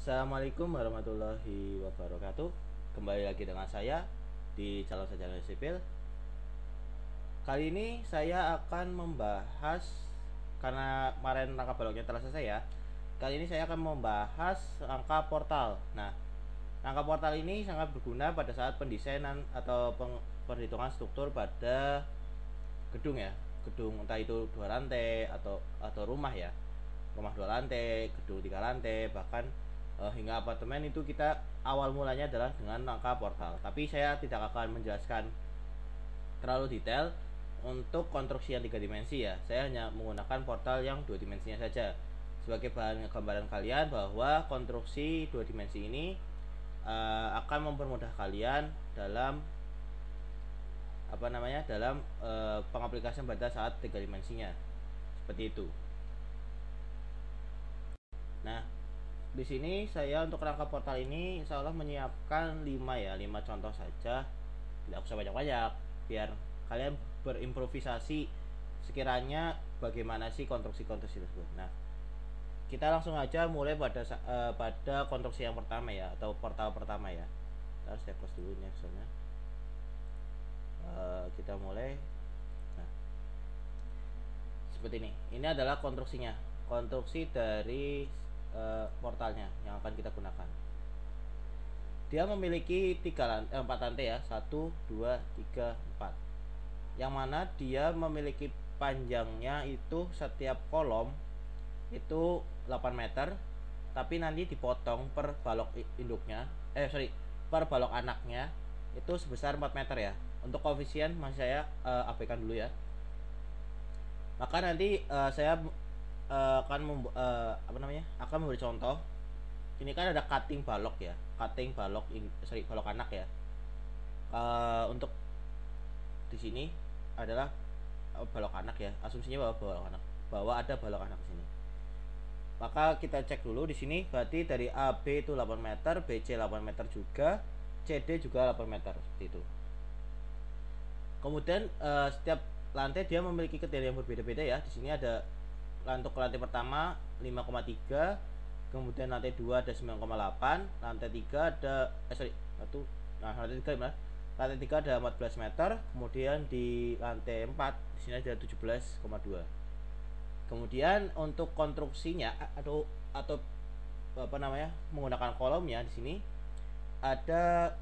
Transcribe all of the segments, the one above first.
Assalamualaikum warahmatullahi wabarakatuh. Kembali lagi dengan saya di Calon Sarjana Sipil. Kali ini saya akan membahas, karena kemarin rangka baloknya telah selesai ya. Kali ini saya akan membahas rangka portal. Nah, rangka portal ini sangat berguna pada saat pendesainan atau perhitungan struktur pada gedung ya. Gedung entah itu 2 lantai atau rumah ya, rumah 2 lantai, gedung 3 lantai, bahkan hingga apartemen. Itu kita awal mulanya adalah dengan rangka portal. Tapi saya tidak akan menjelaskan terlalu detail untuk konstruksi yang 3 dimensi ya. Saya hanya menggunakan portal yang 2 dimensinya saja sebagai bahan gambaran kalian bahwa konstruksi 2 dimensi ini akan mempermudah kalian dalam pengaplikasian pada saat 3 dimensinya seperti itu. Nah, di sini saya untuk rangka portal ini insya Allah menyiapkan 5 contoh saja. Tidak usah banyak-banyak, biar kalian berimprovisasi sekiranya bagaimana sih konstruksi-konstruksi tersebut. Nah, kita langsung aja mulai pada konstruksi yang pertama ya, atau portal pertama ya. Ntar saya close dulu nih soalnya. Kita mulai. Nah, seperti ini. Ini adalah konstruksinya. Konstruksi dari portalnya yang akan kita gunakan. Dia memiliki 4 lantai ya, 1, 2, 3, 4. Yang mana dia memiliki panjangnya itu setiap kolom itu 8 meter, tapi nanti dipotong per balok induknya, per balok anaknya itu sebesar 4 meter ya. Untuk koefisien masih saya abaikan dulu ya. Maka nanti saya akan memberi contoh. Ini kan ada cutting balok ya, balok anak ya. Untuk di sini adalah balok anak ya, asumsinya bahwa ada balok anak di sini. Maka kita cek dulu di sini, berarti dari AB itu 8 meter, BC 8 meter juga, CD juga 8 meter seperti itu. Kemudian setiap lantai dia memiliki ketinggian yang berbeda-beda ya. Di sini ada untuk lantai pertama 5,3, kemudian lantai 2 ada 9,8, lantai 3 ada lantai 3 ada 14 meter, kemudian di lantai 4 di sini ada 17,2. Kemudian untuk konstruksinya atau menggunakan kolomnya di sini ada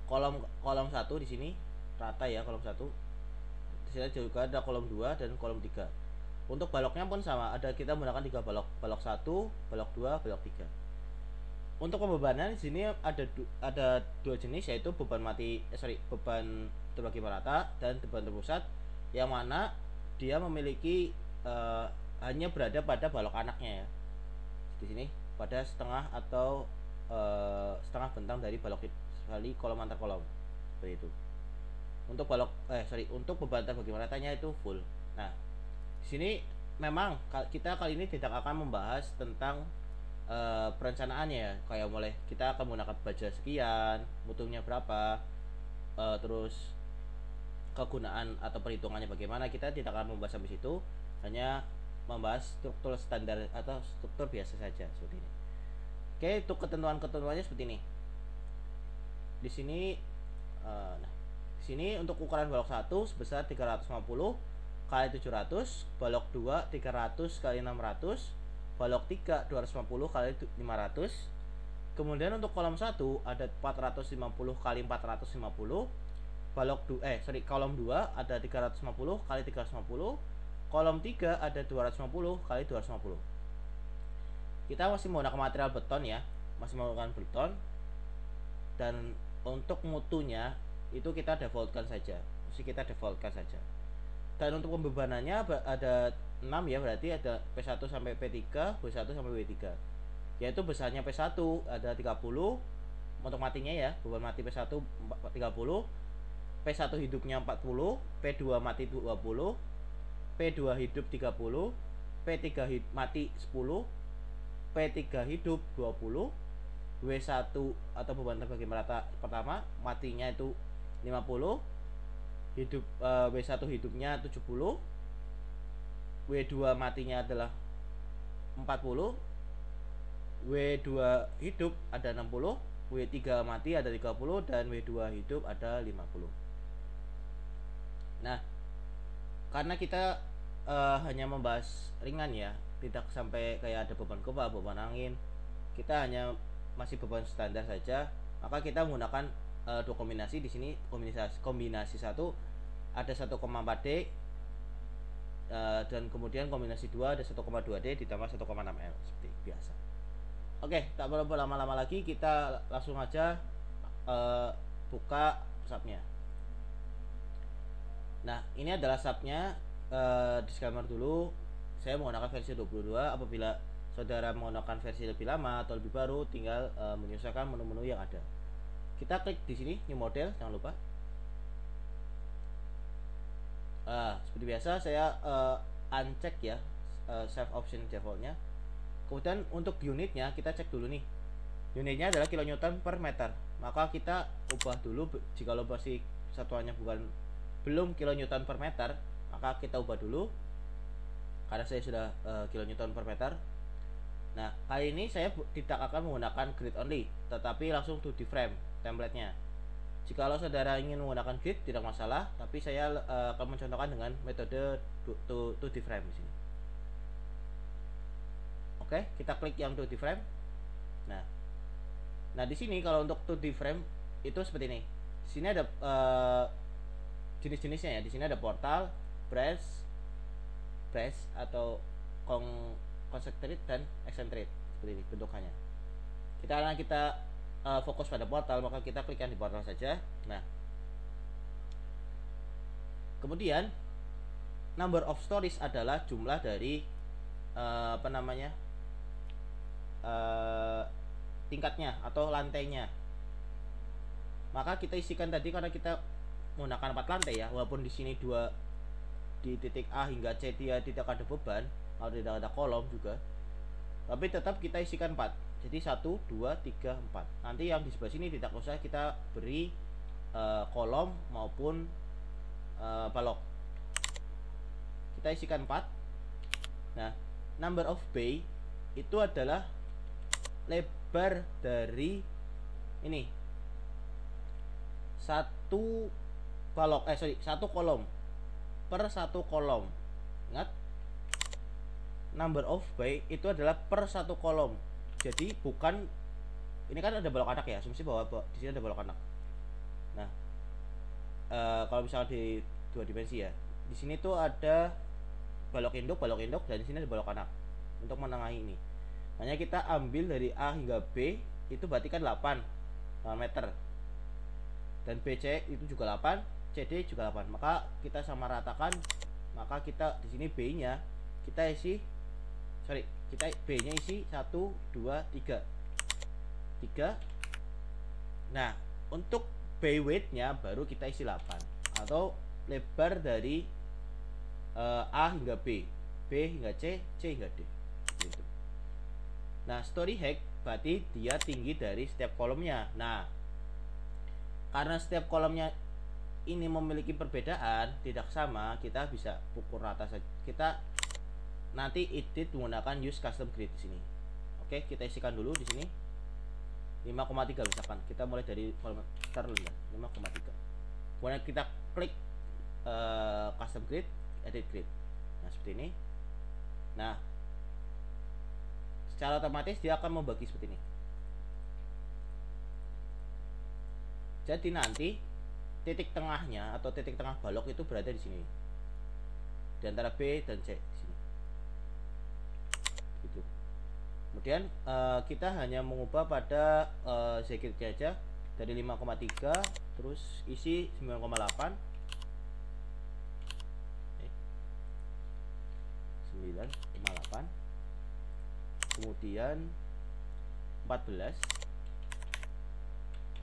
kolom 1 di sini rata ya, kolom 1. Di sini juga ada kolom 2 dan kolom 3. Untuk baloknya pun sama, kita menggunakan 3 balok. Balok 1, balok 2, balok 3. Untuk pembebanan di sini ada 2 jenis, yaitu beban terbagi merata dan beban terpusat, yang mana dia memiliki hanya berada pada balok anaknya ya. Di sini pada setengah atau setengah bentang dari kolom antar kolom seperti itu. Untuk beban terbagi meratanya itu full. Nah, di sini memang kita kali ini tidak akan membahas tentang perencanaannya ya, kayak mulai kita akan menggunakan baja sekian, mutunya berapa, terus kegunaan atau perhitungannya bagaimana. Kita tidak akan membahas sampai situ, hanya membahas struktur standar atau struktur biasa saja seperti ini. Oke, untuk ketentuannya seperti ini. Di sini di sini untuk ukuran balok 1 sebesar 350 kali 700, balok 2 300 kali 600, balok 3 250 kali 500. Kemudian untuk kolom 1 ada 450 kali 450. Kolom 2 ada 350 kali 350. Kolom 3 ada 250 kali 250. Kita masih menggunakan material beton ya, dan untuk mutunya itu kita defaultkan saja. Dan untuk pembebanannya ada 6 ya, berarti ada P1 sampai P3, W1 sampai W3. Yaitu besarnya P1 ada 30 untuk matinya ya, beban mati P1 30, P1 hidupnya 40, P2 mati 20, P2 hidup 30, P3 mati 10, P3 hidup 20, W1 atau beban terbagi merata pertama matinya itu 50, W1 hidupnya 70, W2 matinya adalah 40, W2 hidup ada 60, W3 mati ada 30, dan W2 hidup ada 50. Nah, karena kita hanya membahas ringan ya, tidak sampai kayak ada beban gempa, beban angin, kita hanya masih beban standar saja, maka kita menggunakan dua kombinasi. Di sini kombinasi satu ada 1,4 D, dan kemudian kombinasi 2 ada 1,2 D ditambah 1,6 L seperti biasa. Oke, tak perlu berlama-lama lagi, kita langsung aja buka subnya. Nah, ini adalah subnya. Disclaimer dulu, saya menggunakan versi 22. Apabila saudara menggunakan versi lebih lama atau lebih baru, tinggal menyesuaikan menu-menu yang ada. Kita klik di sini new model, jangan lupa. Seperti biasa saya uncheck ya save option defaultnya. Kemudian untuk unitnya kita cek dulu nih, unitnya adalah kilonewton per meter, maka kita ubah dulu. Jika masih satuannya belum kilonewton per meter, maka kita ubah dulu, karena saya sudah kilonewton per meter. Nah, kali ini saya tidak akan menggunakan grid only, tetapi langsung 2D frame template-nya. Jika saudara ingin menggunakan grid tidak masalah, tapi saya akan mencontohkan dengan metode 2D frame di sini. Oke, kita klik yang 2D frame. Nah di sini kalau untuk 2D frame itu seperti ini. Di sini ada jenis-jenisnya ya. Di sini ada portal, brace atau concentric dan eccentric, seperti ini bentukannya. Karena kita fokus pada portal, maka kita klik yang di portal saja. Nah, kemudian number of stories adalah jumlah dari tingkatnya atau lantainya. Maka kita isikan tadi, karena kita menggunakan 4 lantai ya, walaupun di sini 2 di titik A hingga C dia tidak ada beban atau tidak ada kolom juga, tapi tetap kita isikan 4. Jadi 1, 2, 3, 4. Nanti yang di sebelah sini tidak usah kita beri kolom maupun balok. Kita isikan 4. Nah, number of bay itu adalah lebar dari ini satu kolom per satu kolom. Ingat, number of bay itu adalah per satu kolom. Jadi bukan, ini kan ada balok anak ya, asumsi bahwa di sini ada balok anak. Nah, kalau misalnya di 2 dimensi ya, di sini tuh ada balok induk, dan di sini ada balok anak untuk menengahi ini. Hanya kita ambil dari A hingga B, itu berarti kan 8 meter, dan BC itu juga 8, CD juga 8. Maka kita sama ratakan. Maka kita di sini B-nya kita isi, kita B-nya isi 1, 2, 3. Nah, untuk bay weight-nya baru kita isi 8, atau lebar dari A hingga B, B hingga C, C hingga D gitu. Nah, story height berarti dia tinggi dari setiap kolomnya. Nah, karena setiap kolomnya ini memiliki perbedaan, tidak sama, kita bisa pukul rata saja. Kita nanti edit menggunakan use custom grid di sini. Oke, kita isikan dulu di sini 5,3 misalkan. Kita mulai dari kolom terrendah 5,3. Kemudian kita klik custom grid, edit grid. Nah, seperti ini. Nah, secara otomatis dia akan membagi seperti ini. Jadi nanti titik tengahnya atau titik tengah balok itu berada di sini, di antara B dan C di sini. Gitu. Kemudian kita hanya mengubah pada Z-gridnya aja dari 5,3 terus isi 9,8. 9,8, kemudian 14,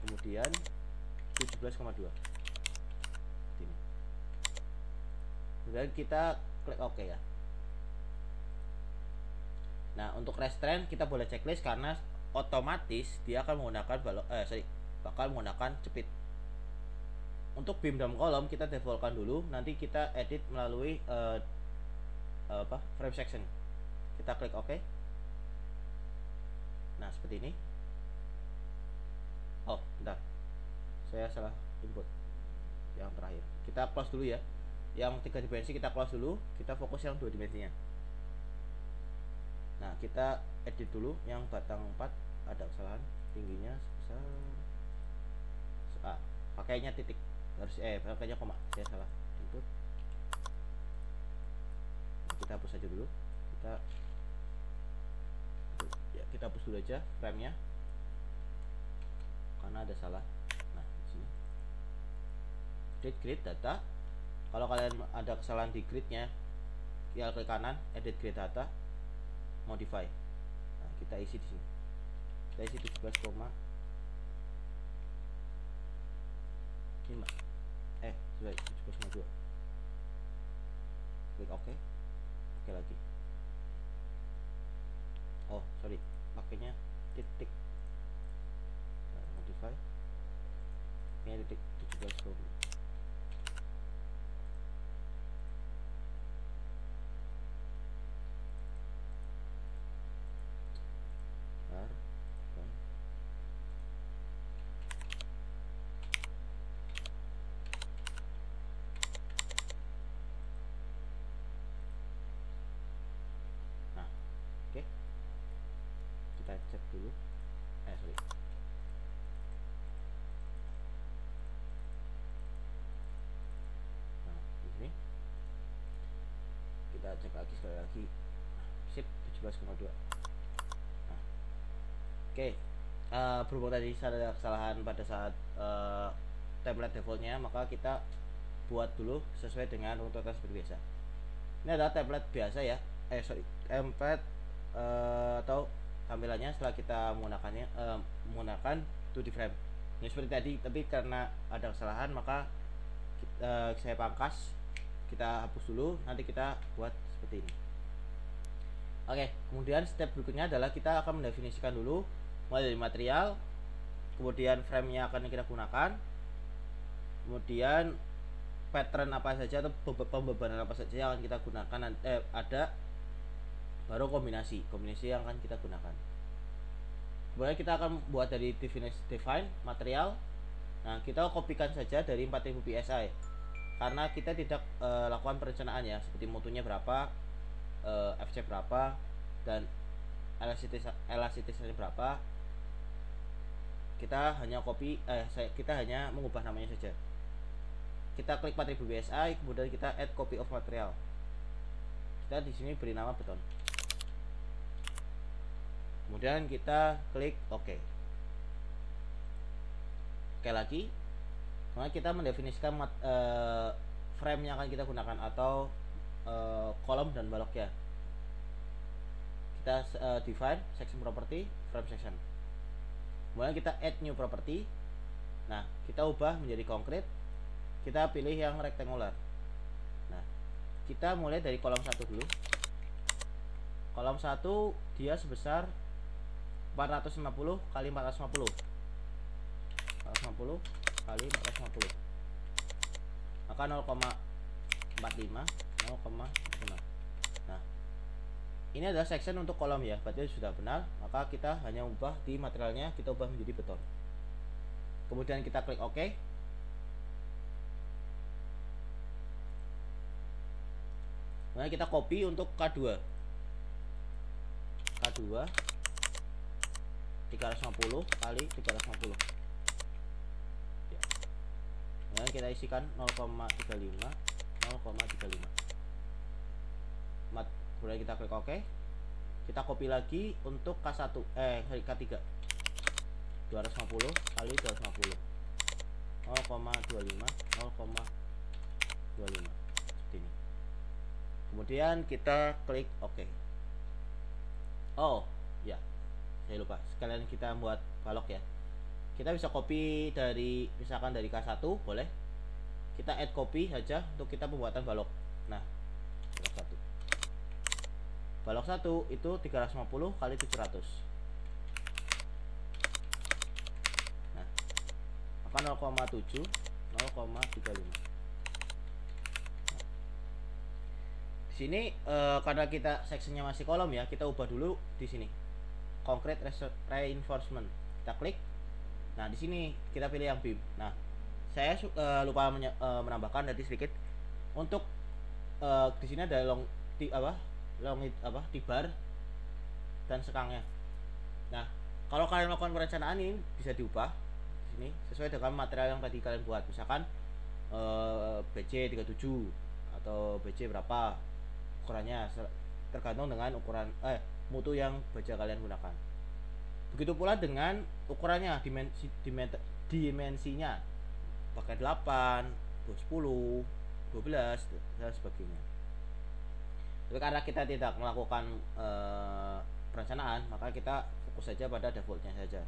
kemudian 17,2. Ini. Kemudian kita klik OK ya. Nah, untuk restraint kita boleh checklist karena otomatis dia akan menggunakan bakal menggunakan jepit. Untuk beam dalam kolom kita defaultkan dulu, nanti kita edit melalui frame section. Kita klik OK. seperti ini. Oh, bentar, saya salah input yang terakhir. Kita close dulu ya, yang 3 dimensi kita close dulu, kita fokus yang 2 dimensinya. Nah, kita edit dulu yang batang 4, ada kesalahan, tingginya sebesar pakainya titik, harus pakainya koma, saya salah input. Nah, kita hapus aja dulu, kita hapus dulu aja frame-nya karena ada salah. Nah, di sini edit grid data. Kalau kalian ada kesalahan di gridnya, ya klik kanan, edit grid data, modify. Nah, kita isi di sini. Kita isi 17,5. Sudah 17,2. Klik OK. Oke lagi. Oh, sorry. Pakainya titik. Nah, modify. Ini titik 17,5. Kita cek dulu. Sorry. Nah, di sini kita cek lagi sekali lagi. Sip, 17,2. Nah, oke. Berhubung tadi ada kesalahan pada saat template defaultnya, maka kita buat dulu sesuai dengan runtutan seperti biasa. Ini adalah template biasa ya. Template atau tampilannya setelah kita menggunakan 2D frame. Ini seperti tadi, tapi karena ada kesalahan maka saya pangkas, kita hapus dulu, nanti kita buat seperti ini. Oke, kemudian step berikutnya adalah kita akan mendefinisikan dulu mulai dari material, kemudian frame-nya akan kita gunakan, kemudian pattern apa saja atau pembebanan apa saja yang akan kita gunakan, ada baru kombinasi yang akan kita gunakan. Kemudian kita akan buat dari define material. Nah, kita kopikan saja dari 4000 psi karena kita tidak lakukan perencanaan ya, seperti mutunya berapa, FC berapa, dan elastisitasnya berapa. Kita hanya kita hanya mengubah namanya saja. Kita klik 4000 psi, kemudian kita add copy of material. Kita di sini beri nama beton. Kemudian kita klik OK. Oke lagi. Kemudian kita mendefinisikan frame yang akan kita gunakan atau kolom dan baloknya. Kita define section property, frame section. Kemudian kita add new property. Nah, kita ubah menjadi konkret. Kita pilih yang rectangular. Nah, kita mulai dari kolom 1 dulu. Kolom 1 dia sebesar 450 kali 450 kali 450, maka 0,45 0,5. Nah, ini adalah section untuk kolom ya, berarti sudah benar. Maka kita hanya ubah di materialnya, kita ubah menjadi beton. Kemudian kita klik OK. Kemudian kita copy untuk K2 350 kali 350 ya. Kemudian kita isikan 0,35. Kemudian kita klik OK. Kita copy lagi untuk K1 K3 250 kali 250 0,25 seperti ini. Kemudian kita klik OK. Oh ya, saya lupa, sekalian kita buat balok ya. Kita bisa copy dari, misalkan dari K1 boleh. Kita add copy saja untuk kita pembuatan balok. Nah, balok 1 itu 350 kali 700. Nah, maka 0,7 0,35. Sini karena kita sectionnya masih kolom ya, kita ubah dulu di sini. concrete reinforcement. Kita klik. Nah, di sini kita pilih yang beam. Nah, saya lupa menambahkan tadi sedikit untuk di sini ada T-bar dan sekangnya. Nah, kalau kalian melakukan perencanaan ini bisa diubah di sini sesuai dengan material yang tadi kalian buat. Misalkan BC 37 atau BC berapa ukurannya, tergantung dengan ukuran mutu yang baja kalian gunakan. Begitu pula dengan ukurannya, dimensinya, pakai 8, 10, 12 dan sebagainya. Tapi karena kita tidak melakukan perencanaan, maka kita fokus saja pada defaultnya saja.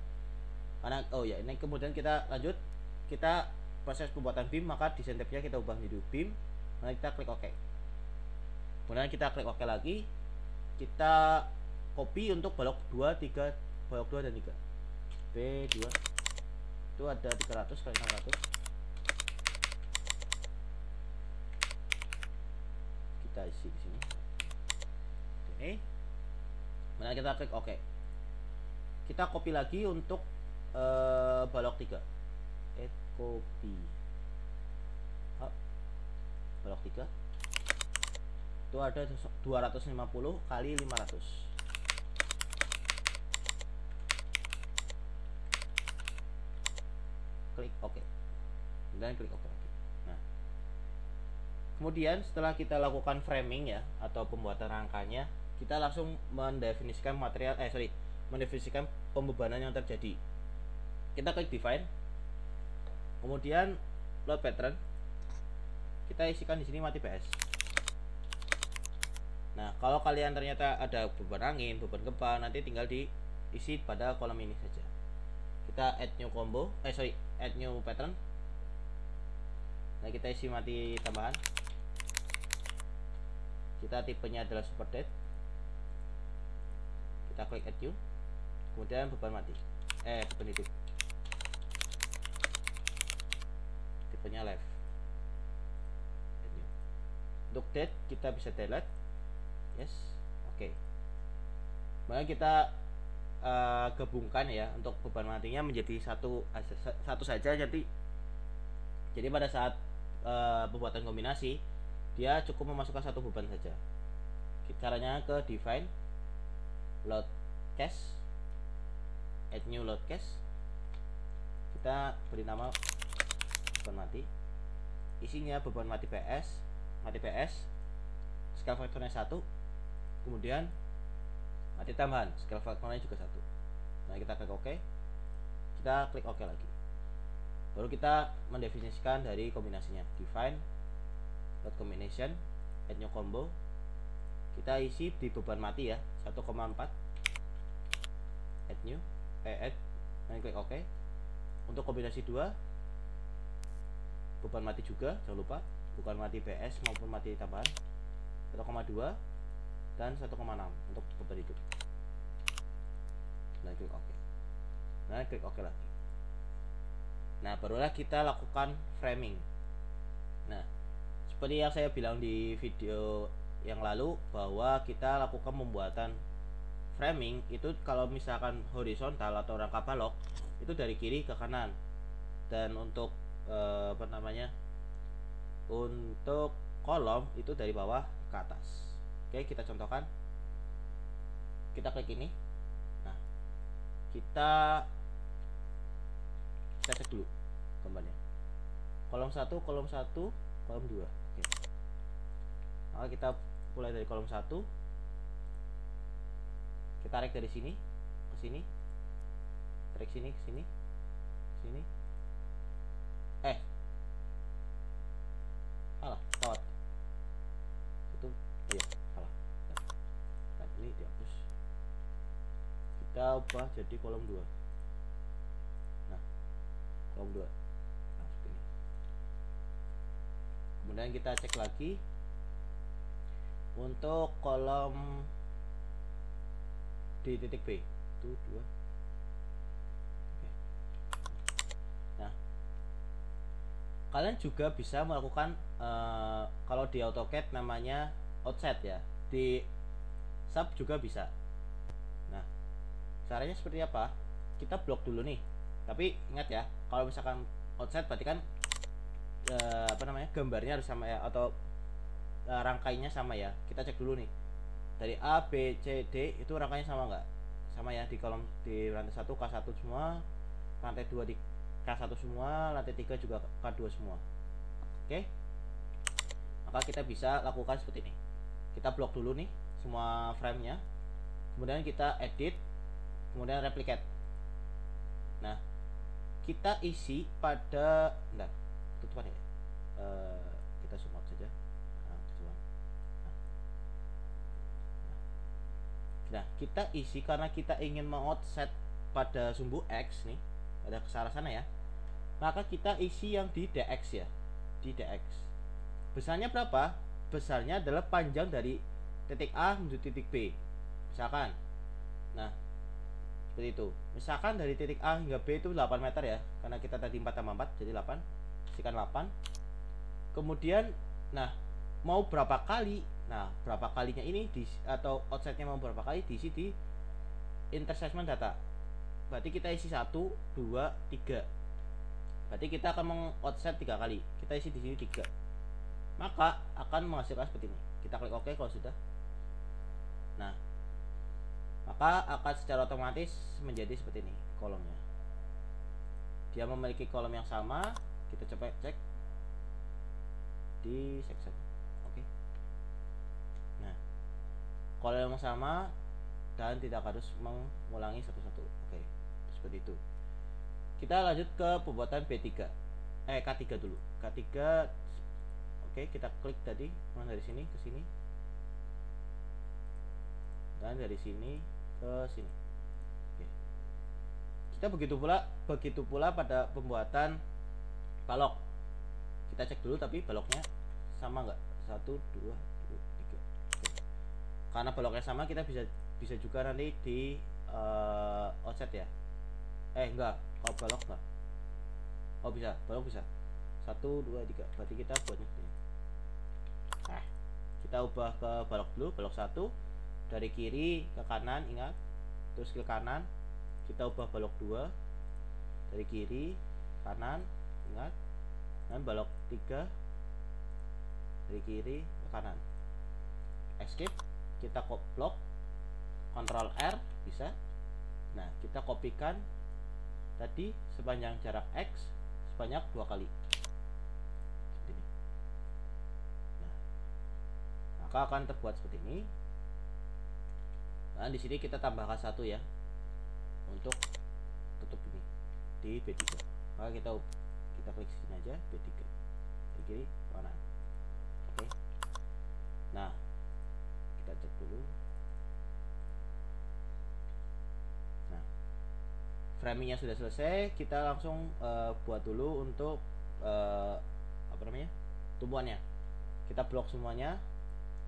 Karena ini kemudian kita lanjut, kita proses pembuatan beam, maka design tabnya kita ubah menjadi beam. Nah, kita klik OK. Kemudian kita klik OK lagi, kita copy untuk balok 2, 3, balok 2 dan 3. B2 itu ada 300 kali 600. Kita isi di sini. Oke. Kemudian kita klik OK. Kita copy lagi untuk balok 3. Copy. Balok 3. Itu ada 250 kali 500. Klik OK. Dan klik OK. Nah, kemudian setelah kita lakukan framing ya, atau pembuatan rangkanya, kita langsung mendefinisikan mendefinisikan pembebanan yang terjadi. Kita klik define, kemudian load pattern, kita isikan di sini mati PS. Nah, kalau kalian ternyata ada beban angin, beban gempa, nanti tinggal diisi pada kolom ini saja. Kita add new add new pattern. Nah, kita isi mati tambahan. Kita tipenya adalah super dead. Kita klik add new. Kemudian beban mati. Beban hidup. Tipenya left. Add new. Untuk dead kita bisa delete. Yes, oke. Kemudian kita gabungkan ya untuk beban matinya menjadi satu saja. Jadi pada saat pembuatan kombinasi dia cukup memasukkan satu beban saja. Caranya ke define load cache, add new load cache. Kita beri nama beban mati. Isinya beban mati PS, scale faktornya 1. Kemudian mati tambahan, scale faktornya juga 1. Nah, kita klik OK. Kita klik OK lagi. Baru kita mendefinisikan dari kombinasinya. Define dot combination, add new combo. Kita isi di beban mati ya, 1,4. Add new, add, dan klik OK. Untuk kombinasi 2 beban mati juga, jangan lupa, bukan mati PS maupun mati tambahan, 1,2 dan 1,6 untuk beban hidup. Nah, klik OK. Nah, klik OK lagi. Nah, barulah kita lakukan framing. Nah, seperti yang saya bilang di video yang lalu, bahwa kita lakukan pembuatan framing itu kalau misalkan horizontal atau rangka balok itu dari kiri ke kanan, dan untuk untuk kolom itu dari bawah ke atas. Oke, kita contohkan. Kita klik ini. Nah, kita cek dulu gambarnya. Kolom 1, kolom 1, kolom 2. Oke. Maka kita mulai dari kolom 1. Kita tarik dari sini ke sini. Tarik sini ke sini. Sini. Salah, lewat. Itu iya, salah. Nah, ini dihapus. Kita ubah jadi kolom 2. Nah, kolom 2. Nah, seperti ini. Kemudian kita cek lagi untuk kolom di titik B. 1, 2. Nah, kalian juga bisa melakukan kalau di AutoCAD namanya offset ya, di sub juga bisa. Nah, Caranya seperti apa? Kita blok dulu nih. Tapi ingat ya, kalau misalkan outside berarti kan apa namanya, gambarnya harus sama ya, atau rangkainya sama ya. Kita cek dulu nih, dari A B C D itu rangkainya sama nggak? Sama ya, di kolom di lantai 1 K1 semua, lantai 2 di K1 semua, lantai 3 juga K2 semua. Oke, maka kita bisa lakukan seperti ini. Kita blok dulu nih semua frame-nya, kemudian kita edit, kemudian replicate. Nah, kita isi pada, bentar, tutupan ya. Kita zoom out saja. Nah, kita isi karena kita ingin mengoffset pada sumbu X nih, pada ke arah sana ya. Maka kita isi yang di DX ya, di DX. Besarnya berapa? Besarnya adalah panjang dari titik A menuju titik B. Misalkan, nah seperti itu. Misalkan dari titik A hingga B itu 8 meter ya, karena kita tadi 4 tambah 4 jadi 8. Isikan 8. Kemudian, nah mau berapa kali? Nah, berapa kalinya ini atau outsetnya mau berapa kali diisi di intersegment data. Berarti kita isi 1, 2, 3. Berarti kita akan meng-outset 3 kali. Kita isi di sini 3. Maka akan menghasilkan seperti ini. Kita klik OK kalau sudah. Nah, maka akan secara otomatis menjadi seperti ini kolomnya. Dia memiliki kolom yang sama. Kita coba cek di section. Oke. Nah, kolom yang sama dan tidak harus mengulangi satu-satu. Oke, seperti itu. Kita lanjut ke pembuatan B3. K3 dulu. K3. Oke, kita klik tadi dari sini ke sini. Dan dari sini ke sini. Oke. Kita begitu pula pada pembuatan balok. Kita cek dulu tapi baloknya sama nggak? 1, 2, 3. Oke. Karena baloknya sama, kita bisa juga nanti di offset ya. Enggak, kalau balok enggak. Oh bisa, balok bisa. 1, 2, 3. Berarti kita buatnya seperti ini. Nah, kita ubah ke balok dulu, balok 1 dari kiri ke kanan, ingat. Terus ke kanan, kita ubah balok 2 dari kiri kanan, ingat. Dan balok 3 dari kiri ke kanan. Escape, kita blok, Ctrl R bisa. Nah, kita kopikan tadi sepanjang jarak X sebanyak 2 kali. Seperti ini. Nah, maka akan terbuat seperti ini. Nah, di sini kita tambahkan 1 ya untuk tutup ini di B3. Maka kita klik sini aja, B3 dari kiri kanan. Oke. Nah, kita cek dulu. Nah, framingnya sudah selesai. Kita langsung buat dulu untuk apa namanya, tumbuhannya. Kita blok semuanya,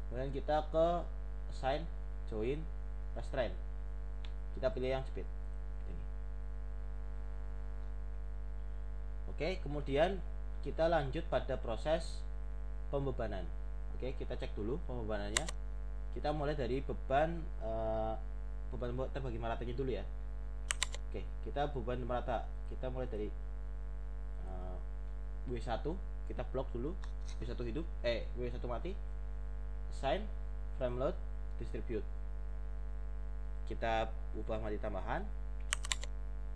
kemudian kita ke assign, join, restraint. Kita pilih yang speed ini. Oke, kemudian kita lanjut pada proses pembebanan. Oke, kita cek dulu pembebanannya. Kita mulai dari beban terbagi meratanya dulu ya. Oke, kita beban merata. Kita mulai dari W1, kita blok dulu. W1 hidup, W1 mati. Assign, frame load, distribute. Kita ubah mati tambahan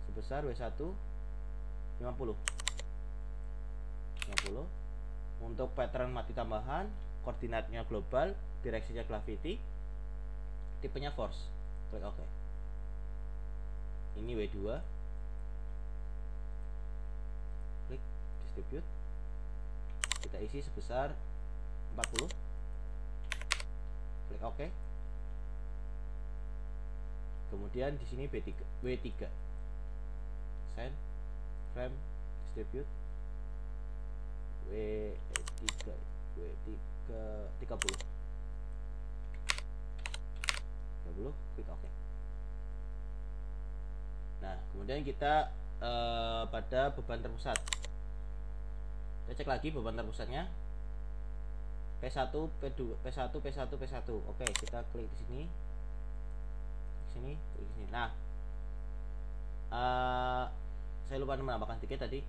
sebesar W1 50. Untuk pattern mati tambahan, koordinatnya global, direksinya gravity, tipenya force. Klik OK. Ini W2. Klik distribute. Kita isi sebesar 40. Klik OK. Kemudian di sini W3. Send, frame, distribute. W3 30. Klik OK. Nah, kemudian kita pada beban terpusat. Kita cek lagi beban terpusatnya. P1, P2, P1, P1, P1. Oke, kita klik di sini. Klik di sini. Nah, eh, saya lupa menambahkan sedikit tadi.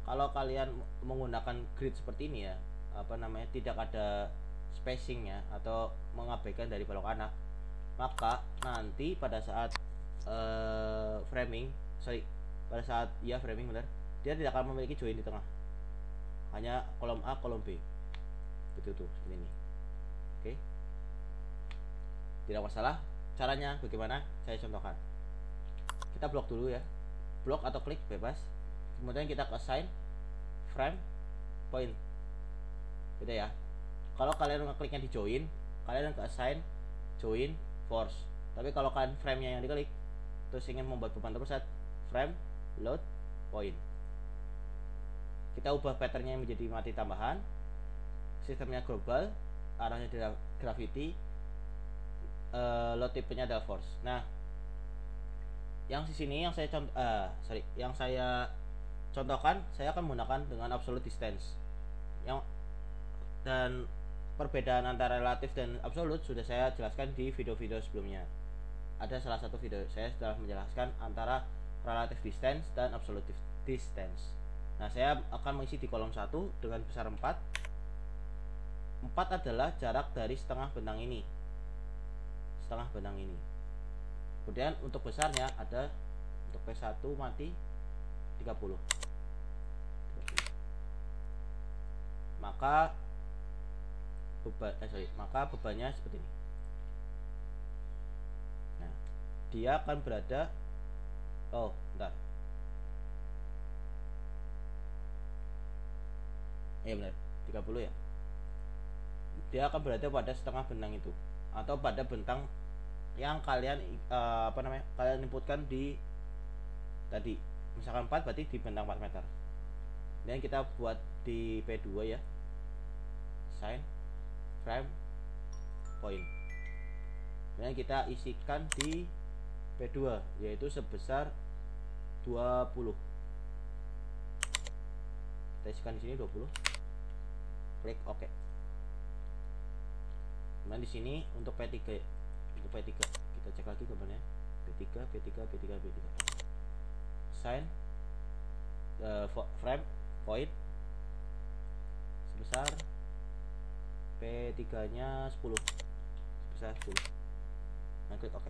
Kalau kalian menggunakan grid seperti ini ya, apa namanya, tidak ada spacingnya atau mengabaikan dari balok anak, maka nanti pada saat framing, pada saat ya framing benar, dia tidak akan memiliki join di tengah, hanya kolom A kolom B, betul tuh seperti ini. Oke, tidak masalah. Caranya bagaimana saya contohkan. Kita blok dulu ya, blok atau klik bebas, kemudian kita assign frame point, beda ya. Kalau kalian ngekliknya di join, kalian ke assign join force. Tapi kalau kalian frame-nya yang diklik terus ingin membuat beban terpusat, frame load point. Kita ubah patternnya menjadi mati tambahan, sistemnya global, arahnya adalah gravity, load tipenya adalah force. Nah, yang di sini yang saya contohkan, saya akan menggunakan dengan absolute distance. Dan perbedaan antara relatif dan absolute sudah saya jelaskan di video-video sebelumnya. Ada salah satu video saya sudah menjelaskan antara relative distance dan absolute distance. Nah, saya akan mengisi di kolom 1 dengan besar 4. 4 adalah jarak dari setengah benang ini. Kemudian untuk besarnya ada, untuk P1 mati 30. Maka bebannya seperti ini. Nah, dia akan berada, bentar. Iya benar, 30 ya. Dia akan berada pada setengah benang itu, atau pada bentang yang kalian kalian inputkan di tadi. Misalkan 4 berarti di bentang 4 meter. Dan kita buat di P2 ya. Sign frame point. Dan kita isikan di P2 yaitu sebesar 20. Kita isikan di sini 20. Klik OK. Kemudian di sini untuk P3 kita cek lagi gambarnya. P3 sign frame point sebesar P3 nya 10, sebesar 10. Nah, klik OK.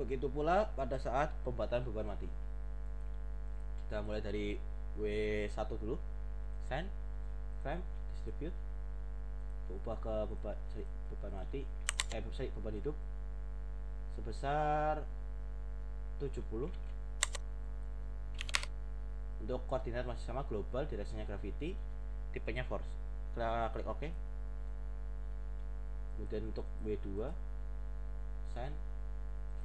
Begitu pula pada saat pembuatan beban mati. Kita mulai dari W1 dulu. Sign frame distribute, ubah ke beban mati, beban hidup sebesar 70. Untuk koordinat masih sama, global, direksinya gravity, tipenya force. Kita klik OK. Kemudian untuk W2 sign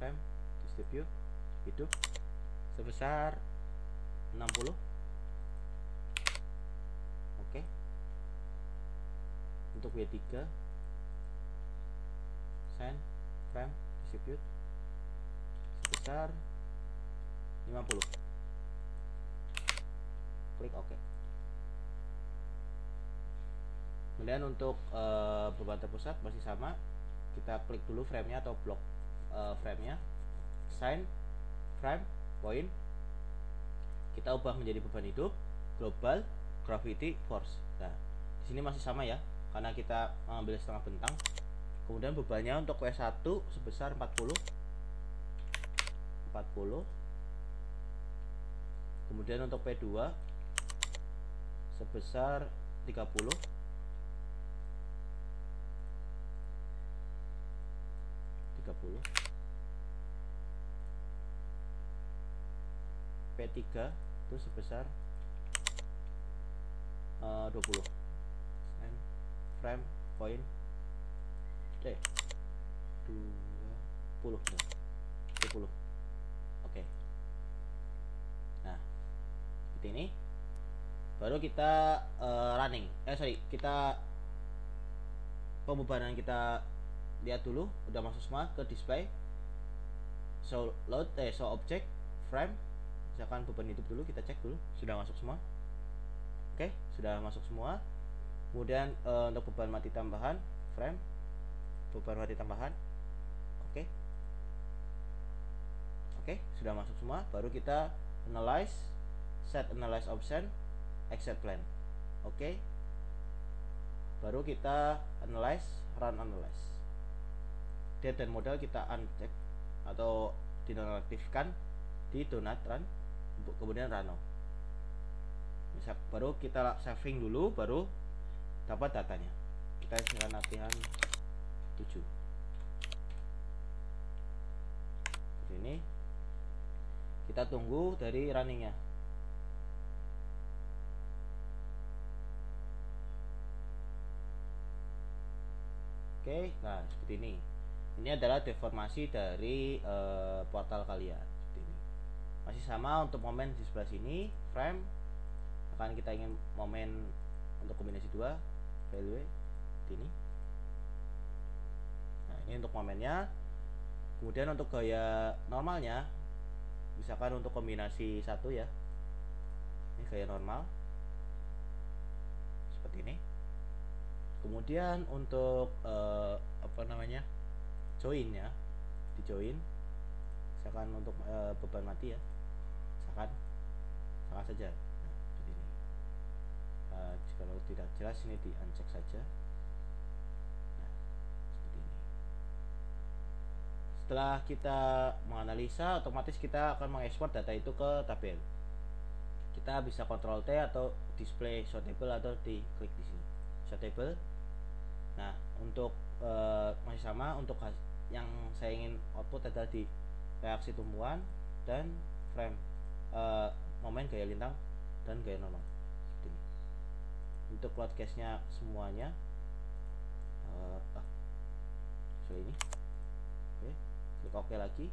frame distribute hidup sebesar 60. Oke. Untuk W3 sign frame distribute sebesar 50. Klik OK. Kemudian untuk beban terpusat masih sama, kita klik dulu frame-nya atau blok frame-nya, sign frame point, kita ubah menjadi beban hidup, global, gravity, force. Nah, di sini masih sama ya, karena kita mengambil setengah bentang. Kemudian bebannya untuk W1 sebesar 40. Kemudian untuk P2 sebesar 30. P3 itu sebesar 20. Frame point 20. Oke. Nah, seperti ini. Baru kita running. Kita pembebanan kita lihat dulu, udah masuk semua ke display. Show object frame. Misalkan beban hidup dulu, kita cek dulu sudah masuk semua. Oke, sudah masuk semua. Kemudian untuk beban mati tambahan frame, beban mati tambahan. Oke. Oke, sudah masuk semua. Baru kita analyze, set analyze option, exit plan. Oke, baru kita analyze, run analyze. Date dan modal kita uncheck atau dinonaktifkan di do not run, kemudian run now. Misal, baru kita saving dulu, baru dapat datanya. Kita silakan latihan 7. Ini kita tunggu dari runningnya. Oke, nah seperti ini. Ini adalah deformasi dari portal kalian. Seperti ini. Masih sama untuk momen di sebelah sini, frame. Akan kita ingin momen untuk kombinasi 2, value seperti ini. Nah, ini untuk momennya. Kemudian untuk gaya normalnya, misalkan untuk kombinasi 1 ya, ini gaya normal seperti ini. Kemudian untuk join ya, di join misalkan untuk beban mati ya, misalkan salah saja. Nah, seperti ini. Jika tidak jelas ini di uncheck saja. Setelah kita menganalisa, otomatis kita akan mengekspor data itu ke tabel. Kita bisa Ctrl T atau display show table atau diklik di sini show table. Nah, untuk masih sama, untuk yang saya ingin output adalah di reaksi tumbuhan dan frame, momen gaya lintang dan gaya normal seperti ini. Untuk cloud cache nya semuanya seperti ini. Oke, klik OK lagi,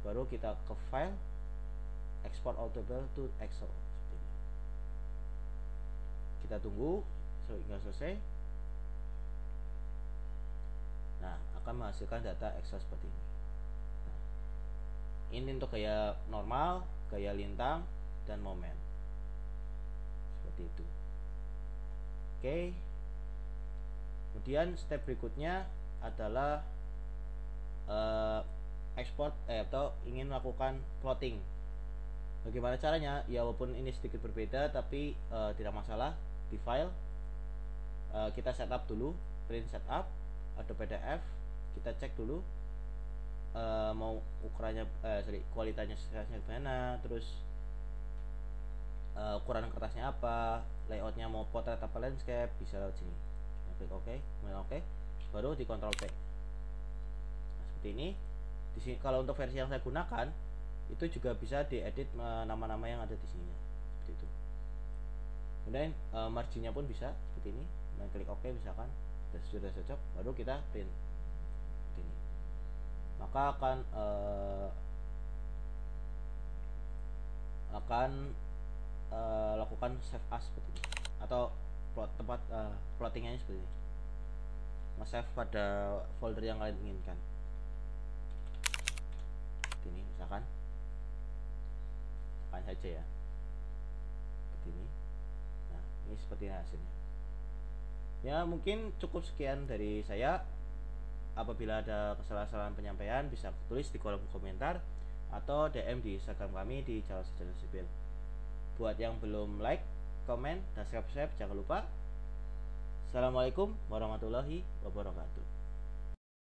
baru kita ke file, export all table to Excel seperti ini. Kita tunggu hingga selesai. Nah, akan menghasilkan data Excel seperti ini. Nah, ini untuk gaya normal, gaya lintang, dan momen seperti itu. Oke, kemudian step berikutnya adalah export atau ingin melakukan plotting. Bagaimana caranya? Ya, walaupun ini sedikit berbeda, tapi tidak masalah. Di file kita setup dulu, print setup, ada PDF, kita cek dulu mau ukurannya, kualitasnya gimana, terus ukuran kertasnya apa, layoutnya mau potret apa landscape, bisa lewat sini. Klik OK, kemudian OK, baru di Ctrl P. Ini di sini, kalau untuk versi yang saya gunakan itu juga bisa diedit nama-nama yang ada di sini seperti itu. Kemudian marginnya pun bisa seperti ini, dan klik OK misalkan sudah cocok, baru kita print seperti ini. Maka akan lakukan save as seperti ini, atau tempat plottingnya seperti ini, nge-save pada folder yang kalian inginkan. Ini misalkan tekan saja ya, seperti ini. Nah, ini seperti ini hasilnya ya. Mungkin cukup sekian dari saya. Apabila ada kesalahan-kesalahan penyampaian, bisa tulis di kolom komentar atau DM di Instagram kami di Jalan Sejarah Sipil. Buat yang belum like, komen, dan subscribe jangan lupa. Assalamualaikum warahmatullahi wabarakatuh.